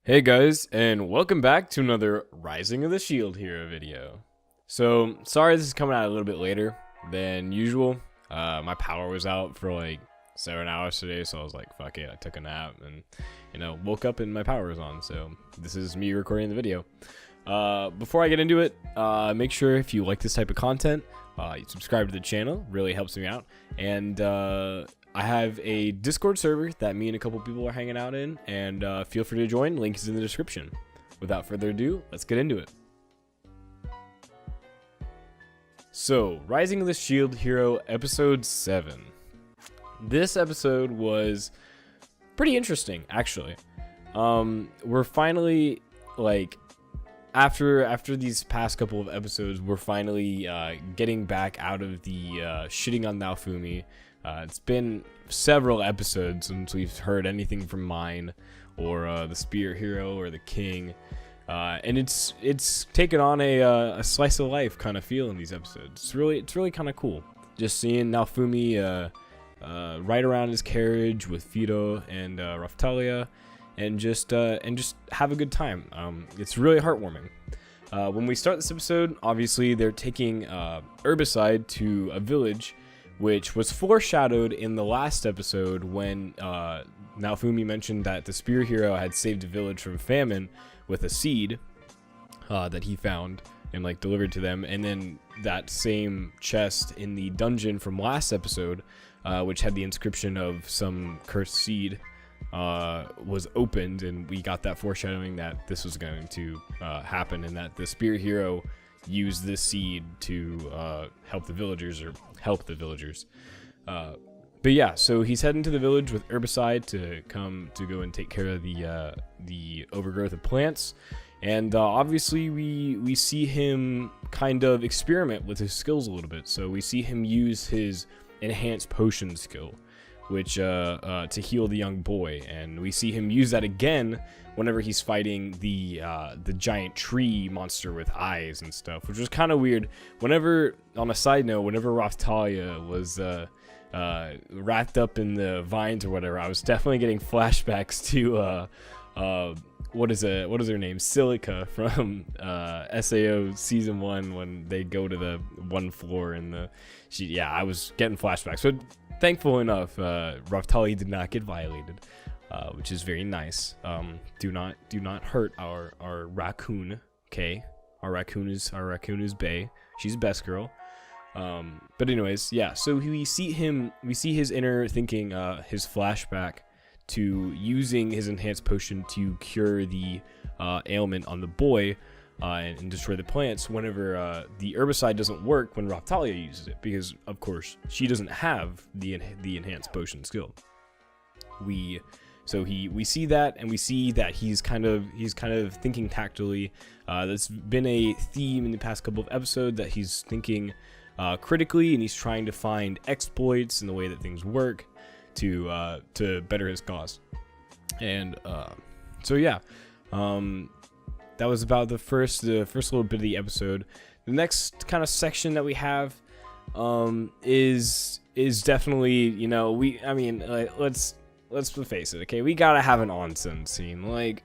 Hey guys, and welcome back to another Rising of the Shield Hero video. So, sorry this is coming out a little bit later than usual. My power was out for like 7 hours today, so I was like, fuck it, I took a nap and, woke up and my power was on. So, this is me recording the video. Before I get into it, make sure if you like this type of content, you subscribe to the channel, really helps me out. And, I have a Discord server that me and a couple people are hanging out in, and feel free to join. Link is in the description. Without further ado, let's get into it. So, Rising of the Shield Hero Episode 7. This episode was pretty interesting, actually. We're finally, like, after these past couple of episodes, we're finally getting back out of the shitting on Naofumi. It's been several episodes since we've heard anything from Mine or the Spirit Hero or the King, and it's taken on a slice of life kind of feel in these episodes. It's really kind of cool just seeing Naofumi ride around his carriage with Fido and Raphtalia, and just have a good time. It's really heartwarming. When we start this episode, obviously they're taking Herbicide to a village, which was foreshadowed in the last episode when Naofumi mentioned that the Spear Hero had saved a village from famine with a seed that he found and like delivered to them. And then that same chest in the dungeon from last episode, which had the inscription of some cursed seed, was opened, and we got that foreshadowing that this was going to happen, and that the Spear Hero use this seed to help the villagers. But yeah, so he's heading to the village with Herbicide to go and take care of the overgrowth of plants, and obviously we see him kind of experiment with his skills a little bit. So we see him use his enhanced potion skill, which to heal the young boy, and we see him use that again whenever he's fighting the giant tree monster with eyes and stuff, which was kind of weird. Whenever, on a side note, whenever Raphtalia was wrapped up in the vines or whatever, I was definitely getting flashbacks to what is her name, Silica from SAO season 1, when they go to the one floor and I was getting flashbacks. So thankful enough, Raphtalia did not get violated, which is very nice. Do not hurt our raccoon. Okay, our raccoon is Bae. She's best girl. But anyways, yeah. So we see his inner thinking, his flashback to using his enhanced potion to cure the ailment on the boy, and destroy the plants whenever the Herbicide doesn't work when Raphtalia uses it, because of course she doesn't have the enhanced potion skill. We see that, and we see that he's kind of thinking tactically. That's been a theme in the past couple of episodes, that he's thinking critically, and he's trying to find exploits in the way that things work to better his cause. And so yeah, that was about the first little bit of the episode. The next kind of section that we have is definitely, let's face it, okay? We gotta have an onsen scene. Like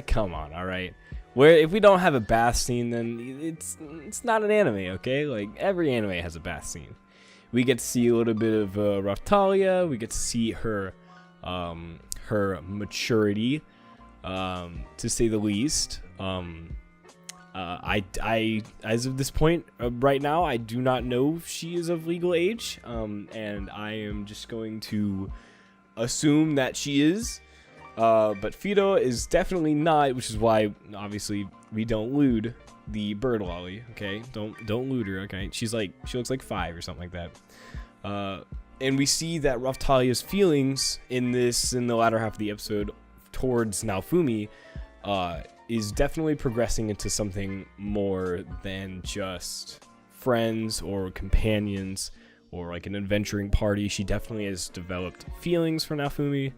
come on, all right? Where if we don't have a bath scene, then it's not an anime, okay? Like every anime has a bath scene. We get to see a little bit of Raphtalia. We get to see her maturity, to say the least. I as of this point right now, I do not know if she is of legal age, and I am just going to assume that she is, but Fido is definitely not, which is why obviously we don't lewd the bird lolly. Okay, don't lewd her. Okay, she looks like 5 or something like that. And we see that Raphtalia's feelings in the latter half of the episode towards Naofumi is definitely progressing into something more than just friends or companions or like an adventuring party. She definitely has developed feelings for Naofumi,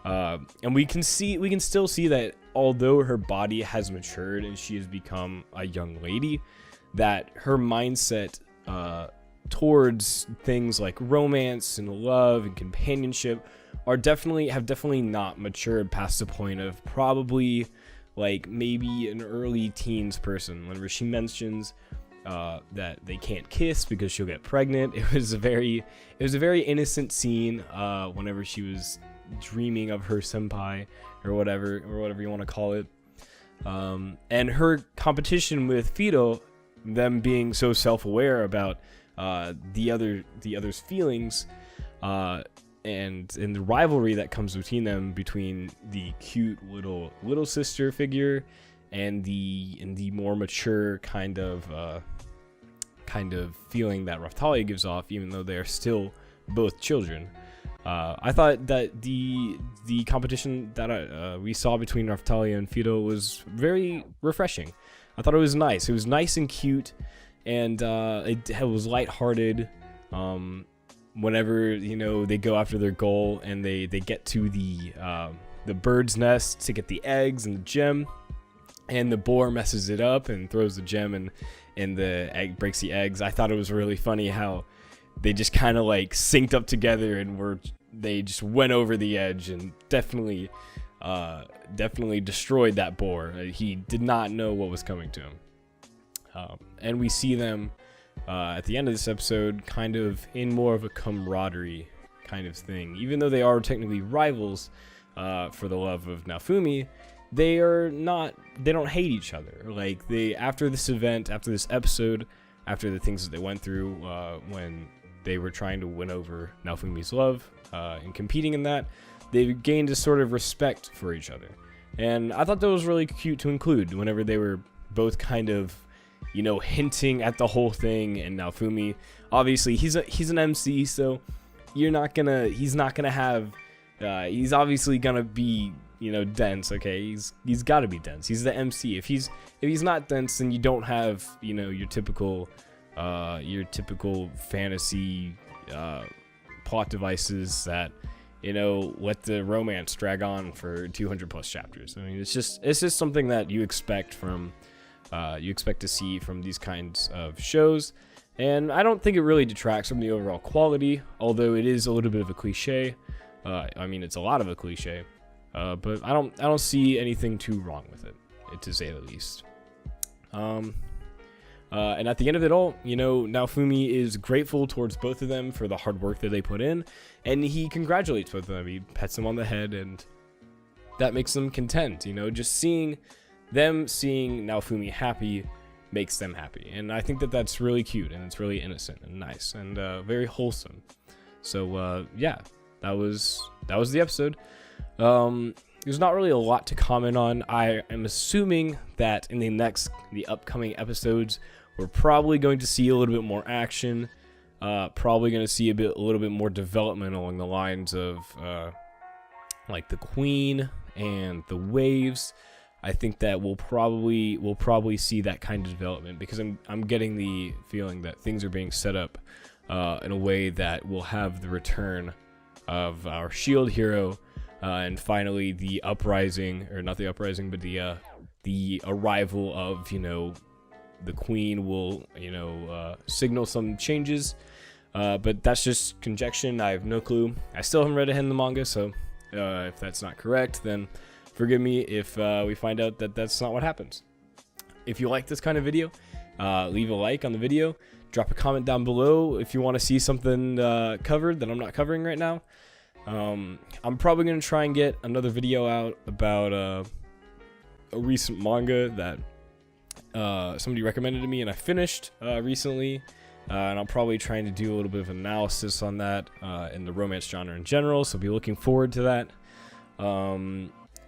and we can still see that although her body has matured and she has become a young lady, that her mindset towards things like romance and love and companionship have definitely not matured past the point of probably like maybe an early teens person. Whenever she mentions that they can't kiss because she'll get pregnant, it was a very innocent scene. Whenever she was dreaming of her senpai or whatever you want to call it, and her competition with Fido, them being so self-aware about the other's feelings, and the rivalry that comes between them, between the cute little sister figure and the more mature kind of feeling that Raphtalia gives off, even though they are still both children. I thought that the competition that we saw between Raphtalia and Fido was very refreshing. I thought it was nice. It was nice and cute, and it was lighthearted. Whenever they go after their goal and they get to the bird's nest to get the eggs and the gem, and the boar messes it up and throws the gem and the egg breaks the eggs. I thought it was really funny how they just kind of like synced up together and they just went over the edge and definitely destroyed that boar. He did not know what was coming to him. And we see them at the end of this episode kind of in more of a camaraderie kind of thing. Even though they are technically rivals for the love of Naofumi, they don't hate each other. Like, after this event, after this episode, after the things that they went through when they were trying to win over Naofumi's love and competing in that, they gained a sort of respect for each other. And I thought that was really cute to include whenever they were both kind of, hinting at the whole thing. And Naofumi, obviously, he's an MC, so he's obviously gonna be, dense. Okay, he's got to be dense. He's the MC. If he's not dense, then you don't have, your typical fantasy plot devices that let the romance drag on for 200 plus chapters. I mean, it's just something that you expect to see from these kinds of shows, and I don't think it really detracts from the overall quality, although it is a little bit of a cliche. I mean, it's a lot of a cliche, but I don't see anything too wrong with it, to say the least. And at the end of it all, Naofumi is grateful towards both of them for the hard work that they put in, and he congratulates both of them. He pets them on the head, and that makes them content. Just seeing Naofumi happy makes them happy, and I think that that's really cute, and it's really innocent and nice and very wholesome. So yeah, that was the episode. There's not really a lot to comment on. I am assuming that in the upcoming episodes, we're probably going to see a little bit more action. Probably going to see a little bit more development along the lines of like the Queen and the Waves. I think that we'll probably see that kind of development, because I'm getting the feeling that things are being set up in a way that will have the return of our shield hero. And finally, the uprising, or not the uprising, but the arrival of, the Queen will, signal some changes. But that's just conjecture. I have no clue. I still haven't read ahead in the manga, so if that's not correct, then forgive me if we find out that that's not what happens. If you like this kind of video, leave a like on the video. Drop a comment down below if you want to see something covered that I'm not covering right now. I'm probably going to try and get another video out about a recent manga that somebody recommended to me and I finished recently, and I'm probably trying to do a little bit of analysis on that in the romance genre in general, so be looking forward to that.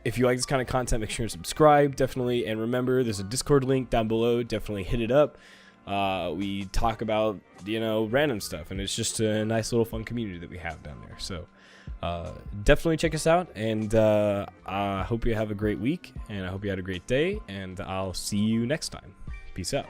If you like this kind of content, make sure to subscribe, definitely, and remember, there's a Discord link down below. Definitely hit it up. We talk about, random stuff, and it's just a nice little fun community that we have down there. So definitely check us out, and I hope you have a great week, and I hope you had a great day, and I'll see you next time. Peace out.